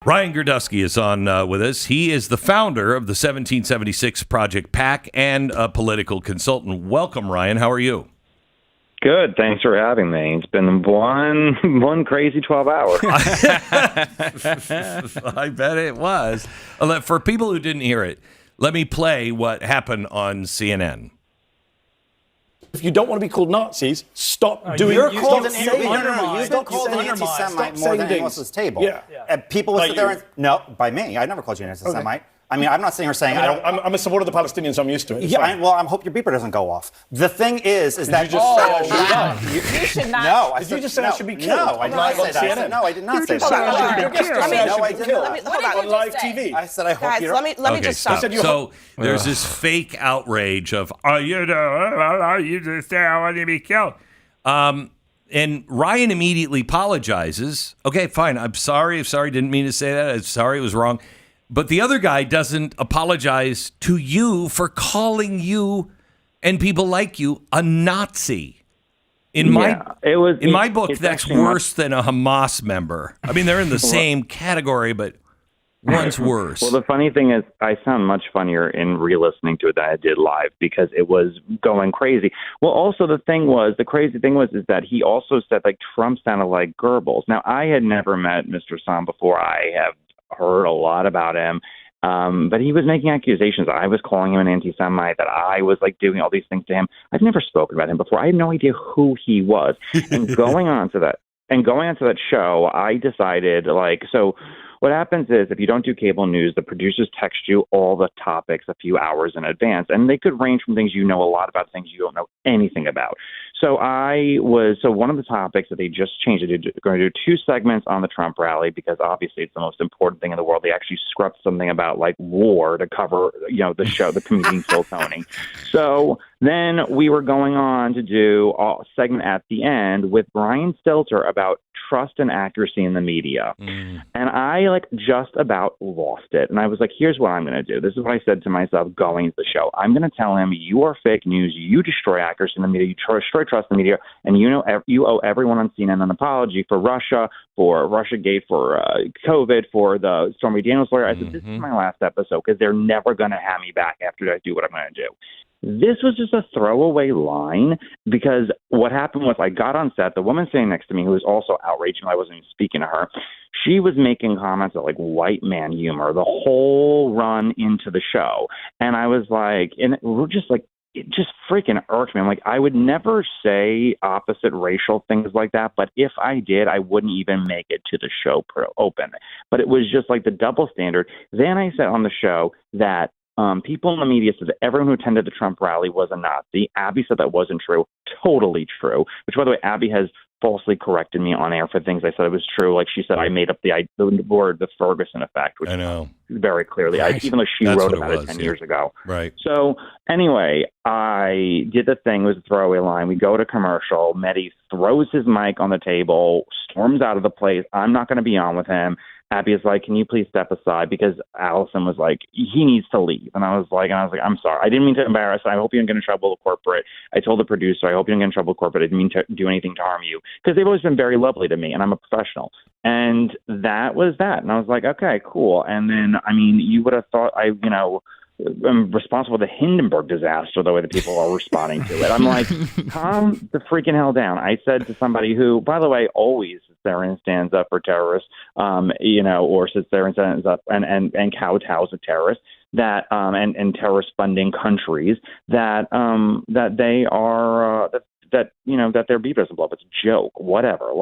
Ryan Girdusky is on with us. He is the founder of the 1776 Project PAC and a political consultant. Welcome, Ryan. How are you? Good. Thanks for having me. It's been one crazy 12 hours. I bet it was. For people who didn't hear it, let me play what happened on CNN. If you don't want to be called Nazis, stop doing. You're called an anti-Semite more than anyone else at this table. Yeah. And people will sit there and no, by me. I never called you an anti-Semite. I mean, I'm not sitting here saying I'm a supporter of the Palestinians, so I'm used to it. Yeah, I hope your beeper doesn't go off. The thing is that you just say I should die? You should not. No, Did you just say I should be killed? No, I did not say that. No, I did not say that. No, I didn't. On live TV. I said I hope you. Let me just stop. So there's this fake outrage of, you just say I want to be killed. And Ryan immediately apologizes. Okay, fine. I'm sorry. Didn't mean to say that. I'm sorry. It was wrong. But the other guy doesn't apologize to you for calling you and people like you a Nazi. In my book, that's worse than a Hamas member. I mean, they're in the same category, but one's worse. Well, the funny thing is, I sound much funnier in re-listening to it than I did live because it was going crazy. Well, also the crazy thing was that he also said like Trump sounded like Goebbels. Now, I had never met Mr. Hasan before. I have heard a lot about him, but he was making accusations. I was calling him an anti-Semite, that I was like doing all these things to him. I've never spoken about him before. I had no idea who he was. And going on to that show, I decided so what happens is if you don't do cable news, the producers text you all the topics a few hours in advance, and they could range from things you know a lot about, things you don't know anything about. So one of the topics that they just changed, they're going to do 2 segments on the Trump rally because obviously it's the most important thing in the world. They actually scrubbed something about like war to cover, the show, the comedian Phil Tony. So then we were going on to do a segment at the end with Brian Stelter about trust and accuracy in the media. And I just about lost it. And I was like, here's what I'm going to do. This is what I said to myself going into the show. I'm going to tell him, you are fake news. You destroy accuracy in the media. You destroy trust in the media. And you owe everyone on CNN an apology for Russia, for Russiagate, for COVID, for the Stormy Daniels lawyer. I said, this is my last episode because they're never going to have me back after I do what I'm going to do. This was just a throwaway line because what happened was I got on set. The woman sitting next to me, who was also outraged, and I wasn't even speaking to her, she was making comments of white man humor the whole run into the show. And I was like, and we're just it just freaking irked me. I'm like, I would never say opposite racial things like that, but if I did, I wouldn't even make it to the show open. But it was just like the double standard. Then I said on the show that people in the media said that everyone who attended the Trump rally was a Nazi. Abby said that wasn't true. Totally true. Which, by the way, Abby has falsely corrected me on air for things I said it was true. Like she said, I made up the word, the Ferguson effect, which I know very clearly, right. Even though she wrote about it 10 years ago. Right. So anyway, I did the thing. It was a throwaway line. We go to commercial. Mehdi throws his mic on the table, storms out of the place. I'm not going to be on with him. Abby is like, can you please step aside? Because Allison was like, he needs to leave. And I was like, I'm sorry. I didn't mean to embarrass. I hope you don't get in trouble with corporate. I told the producer, I hope you don't get in trouble with corporate. I didn't mean to do anything to harm you. Because they've always been very lovely to me, and I'm a professional. And that was that. And I was like, okay, cool. And then, you would have thought I'm responsible for the Hindenburg disaster, the way that people are responding to it. I'm like, calm the freaking hell down. I said to somebody who, by the way, always sits there and stands up for terrorists, or sits there and stands up and kowtows to terrorists, that and terrorist funding countries, that they are that their beef doesn't blow up. It's a joke, whatever.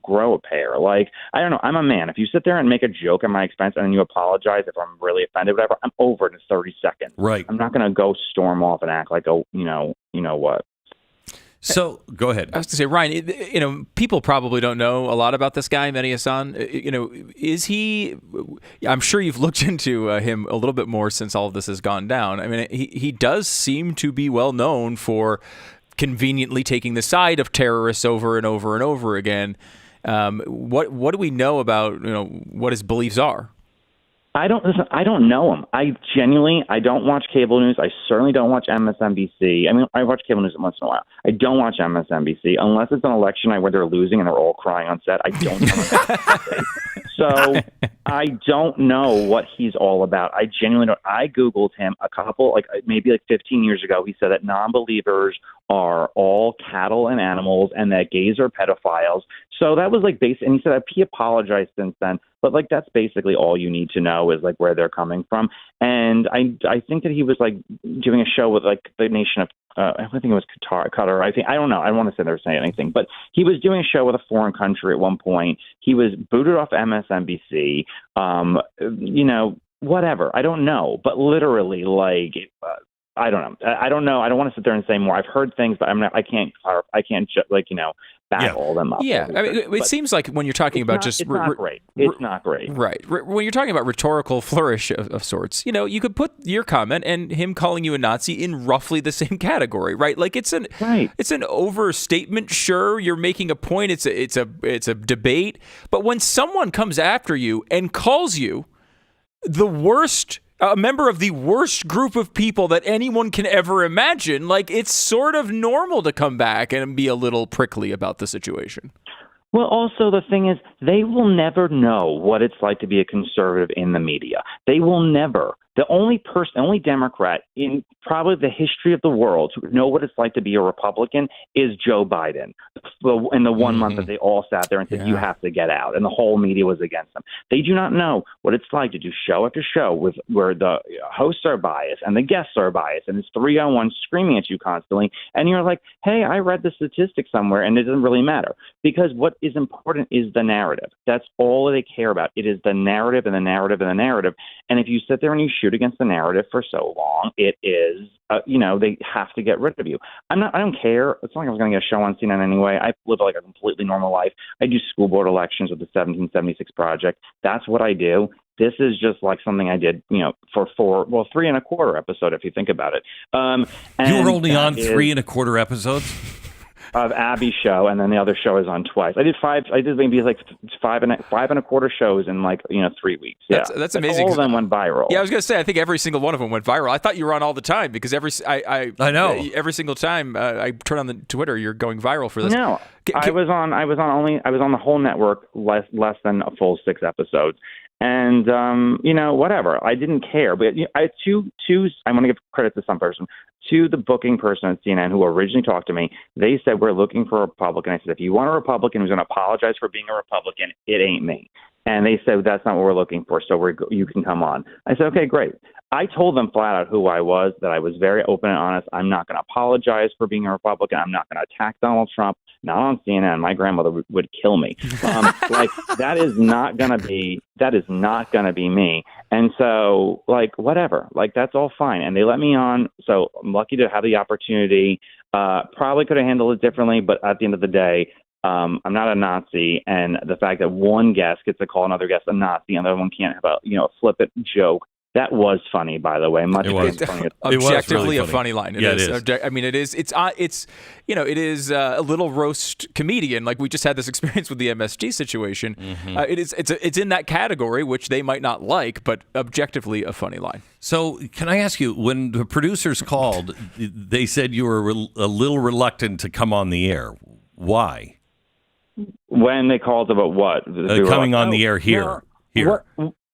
Grow a pair. I don't know. I'm a man. If you sit there and make a joke at my expense and then you apologize if I'm really offended, whatever, I'm over it in 30 seconds. Right. I'm not going to go storm off and act like, what. So go ahead. I was going to say, Ryan, people probably don't know a lot about this guy, Mehdi Hasan. Is he, I'm sure you've looked into him a little bit more since all of this has gone down. He does seem to be well known for conveniently taking the side of terrorists over and over and over again. What do we know about what his beliefs are? I don't know him. I don't watch cable news. I certainly don't watch MSNBC. I mean, I watch cable news once in a while. I don't watch MSNBC unless it's an election night where they're losing and they're all crying on set. I don't know. So I don't know what he's all about. I genuinely don't. I Googled him a couple, maybe 15 years ago. He said that non-believers are all cattle and animals and that gays are pedophiles. So that was basic. And he said he apologized since then. But that's basically all you need to know is where they're coming from. And I think that he was doing a show with the nation of I think it was Qatar. I don't know. I don't want to say they're saying anything, but he was doing a show with a foreign country at one point. He was booted off MSNBC. Whatever. I don't know. But literally, I don't know. I don't know. I don't want to sit there and say more. I've heard things, but I can't back all them up. Yeah, I mean, it seems like when you're talking about it's not great. It's not great. Right. When you're talking about rhetorical flourish of sorts, you could put your comment and him calling you a Nazi in roughly the same category, right? It's an overstatement. Sure, you're making a point. It's a debate. But when someone comes after you and calls you the worst, a member of the worst group of people that anyone can ever imagine, it's sort of normal to come back and be a little prickly about the situation. Well, also the thing is, they will never know what it's like to be a conservative in the media. They will never. The only Democrat in probably the history of the world who know what it's like to be a Republican is Joe Biden. In the 1 month that they all sat there and said, you have to get out, and the whole media was against them. They do not know what it's like to do show after show where the hosts are biased and the guests are biased, and it's 3-on-1 screaming at you constantly. And you're like, hey, I read the statistic somewhere, and it doesn't really matter. Because what is important is the narrative. That's all they care about. It is the narrative and the narrative and the narrative. And if you sit there and you shoot against the narrative for so long, it is, they have to get rid of you. I don't care. It's not like I was going to get a show on CNN anyway. I live a completely normal life. I do school board elections with the 1776 Project. That's what I do. This is just something I did, for 3.25 episode, if you think about it. You were only on 3.25 episodes? Of Abby's show, and then the other show is on twice. I did maybe 5.25 shows in 3 weeks. Yeah, that's amazing. All of them went viral. Yeah, I was gonna say I think every single one of them went viral. I thought you were on all the time because I know every single time I turn on the Twitter, you're going viral for this. No, I was on the whole network less than a full 6 episodes. And, whatever. I didn't care. But I had two, I want to give credit to some person. To the booking person at CNN who originally talked to me, they said, we're looking for a Republican. I said, if you want a Republican who's going to apologize for being a Republican, it ain't me. And they said, that's not what we're looking for, so you can come on. I said, okay, great. I told them flat out who I was, that I was very open and honest. I'm not going to apologize for being a Republican. I'm not going to attack Donald Trump, not on CNN. My grandmother would kill me. That is not going to be me. And so, whatever. That's all fine. And they let me on, so I'm lucky to have the opportunity. Probably could have handled it differently, but at the end of the day, I'm not a Nazi, and the fact that one guest gets to call another guest a Nazi, and the other one can't have a flippant joke. That was funny, by the way. Much funny. Objectively a funny line. It is. I mean, it is. It is a little roast comedian. We just had this experience with the MSG situation. Mm-hmm. It's in that category, which they might not like, but objectively a funny line. So, can I ask you, when the producers called, they said you were a little reluctant to come on the air. Why? When they called about what? Coming on the air here. Here.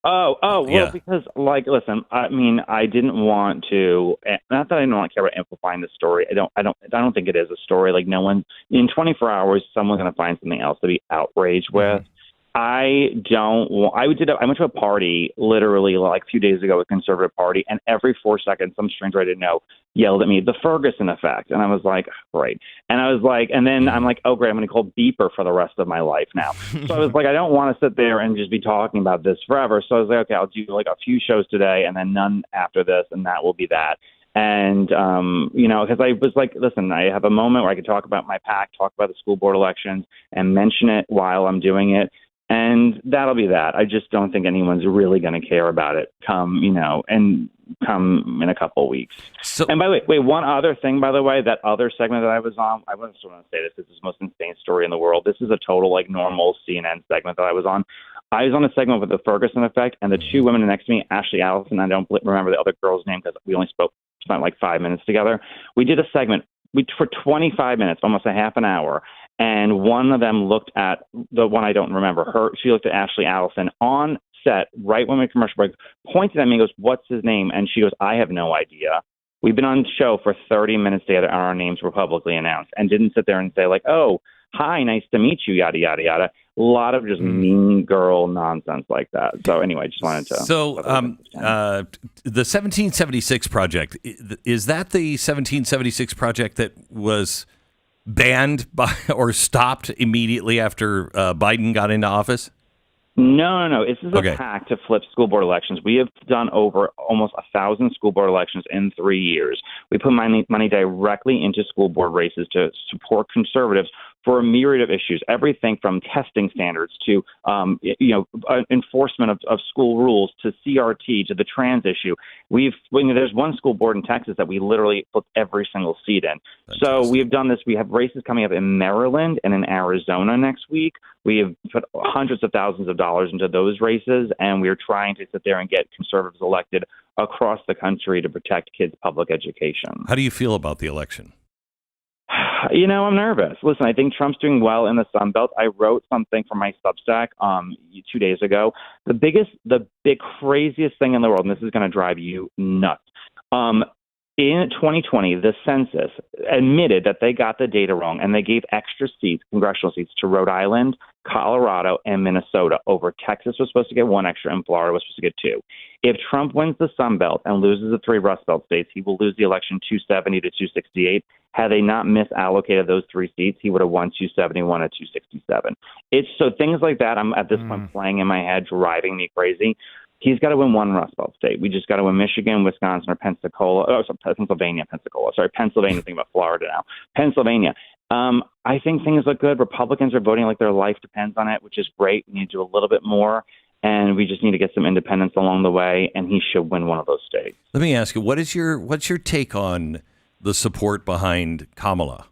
Well, yeah. Because, listen, I mean, I didn't want to, not that I don't care about amplifying the story. I don't think it is a story. No one, in 24 hours, someone's going to find something else to be outraged with. I went to a party literally a few days ago, a conservative party, and every 4 seconds, some stranger I didn't know yelled at me, the Ferguson effect. And I was like, great. And I was like, and then I'm like, oh, great, I'm going to call Beeper for the rest of my life now. So I was like, I don't want to sit there and just be talking about this forever. So I was like, okay, I'll do a few shows today and then none after this, and that will be that. And, because I was like, listen, I have a moment where I can talk about my PAC, talk about the school board elections, and mention it while I'm doing it. And that'll be that. I just don't think anyone's really going to care about it and come in a couple of weeks. So, And by the way, one other thing, by the way, that other segment that I was on, I just want to say this. This is the most insane story in the world. This is a total, like, normal CNN segment that I was on. I was on a segment with the Ferguson Effect, and the two women next to me, Ashley Allison, I don't remember the other girl's name because we only spent like 5 minutes together. We did a segment for 25 minutes, almost a half an hour, and one of them looked at the one I don't remember. She looked at Ashley Allison on set right when we went commercial break, pointed at me and goes, "What's his name?" And she goes, "I have no idea." We've been on the show for 30 minutes together, and our names were publicly announced, and didn't sit there and say, like, "Oh, hi, nice to meet you," yada, yada, yada. A lot of just mean girl nonsense like that. So anyway, just wanted to. So the 1776 project, is that the 1776 project that was banned by or stopped immediately after Biden got into office? No. This is Okay. a PAC to flip school board elections. We have done over almost 1,000 school board elections in 3 years. We put money directly into school board races to support conservatives for a myriad of issues, everything from testing standards to, enforcement of school rules to CRT to the trans issue. There's one school board in Texas that we literally put every single seat in. So we've done this. We have races coming up in Maryland and in Arizona next week. We have put hundreds of thousands of dollars into those races, and we're trying to sit there and get conservatives elected across the country to protect kids' public education. How do you feel about the election? I'm nervous. Listen, I think Trump's doing well in the Sun Belt. I wrote something for my Substack 2 days ago. The craziest thing in the world, and this is going to drive you nuts. In 2020, the census admitted that they got the data wrong, and they gave extra seats, congressional seats, to Rhode Island, Colorado, and Minnesota over Texas was supposed to get 1 extra, and Florida was supposed to get 2. If Trump wins the Sun Belt and loses the 3 Rust Belt states, he will lose the election 270 to 268. Had they not misallocated those 3 seats, he would have won 271 to 267. So things like that, I'm at this point playing in my head, driving me crazy. He's got to win 1 Rust Belt state. We just got to win Michigan, Wisconsin, or Pennsylvania. Pennsylvania, thinking about Florida now. Pennsylvania. I think things look good. Republicans are voting like their life depends on it, which is great. We need to do a little bit more, and we just need to get some independence along the way, and he should win one of those states. Let me ask you, what's your take on the support behind Kamala?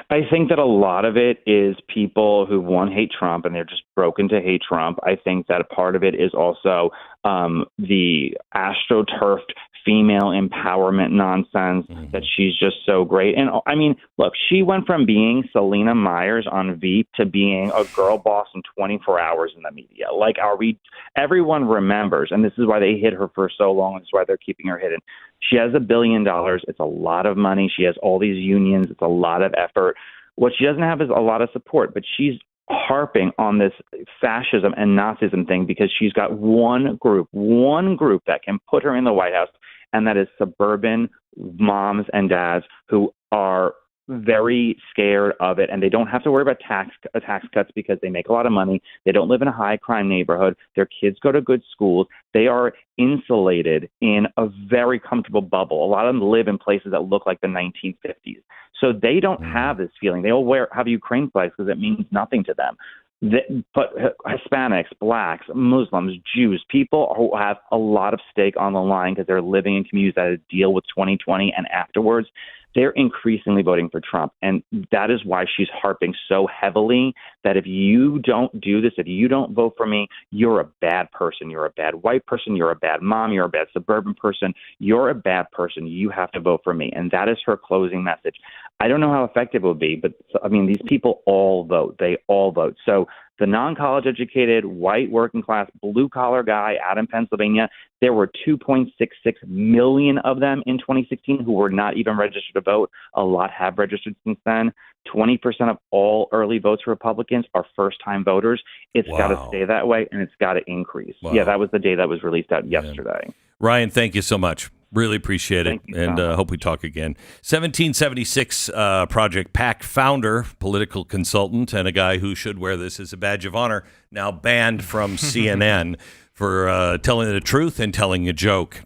I think that a lot of it is people who, one, hate Trump, and they're just broken to hate Trump. I think that a part of it is also the astroturfed female empowerment nonsense that she's just so great. And I mean, look, she went from being Selena Myers on Veep to being a girl boss in 24 hours in the media. Like, everyone remembers, and this is why they hid her for so long. This is why they're keeping her hidden. She has $1 billion. It's a lot of money. She has all these unions. It's a lot of effort. What she doesn't have is a lot of support, but she's harping on this fascism and Nazism thing because she's got one group that can put her in the White House, and that is suburban moms and dads who are very scared of it, and they don't have to worry about tax cuts because they make a lot of money. They don't live in a high crime neighborhood. Their kids go to good schools. They are insulated in a very comfortable bubble. A lot of them live in places that look like the 1950s. So they don't have this feeling. They all have Ukraine flags because it means nothing to them. But Hispanics, blacks, Muslims, Jews, people who have a lot of stake on the line because they're living in communities that deal with 2020 and afterwards, they're increasingly voting for Trump. And that is why she's harping so heavily that if you don't do this, if you don't vote for me, you're a bad person. You're a bad white person. You're a bad mom. You're a bad suburban person. You're a bad person. You have to vote for me. And that is her closing message. I don't know how effective it will be, but I mean, these people all vote. They all vote. So the non-college educated, white, working class, blue collar guy out in Pennsylvania, there were 2.66 million of them in 2016 who were not even registered to vote. A lot have registered since then. 20% of all early votes for Republicans are first-time voters. It's got to stay that way, and it's got to increase. Wow. Yeah, that was the day that was released out yesterday. Ryan, thank you so much. Really appreciate it, Thank you, and hope we talk again. 1776 Project PAC founder, political consultant, and a guy who should wear this as a badge of honor, now banned from CNN for telling the truth and telling a joke.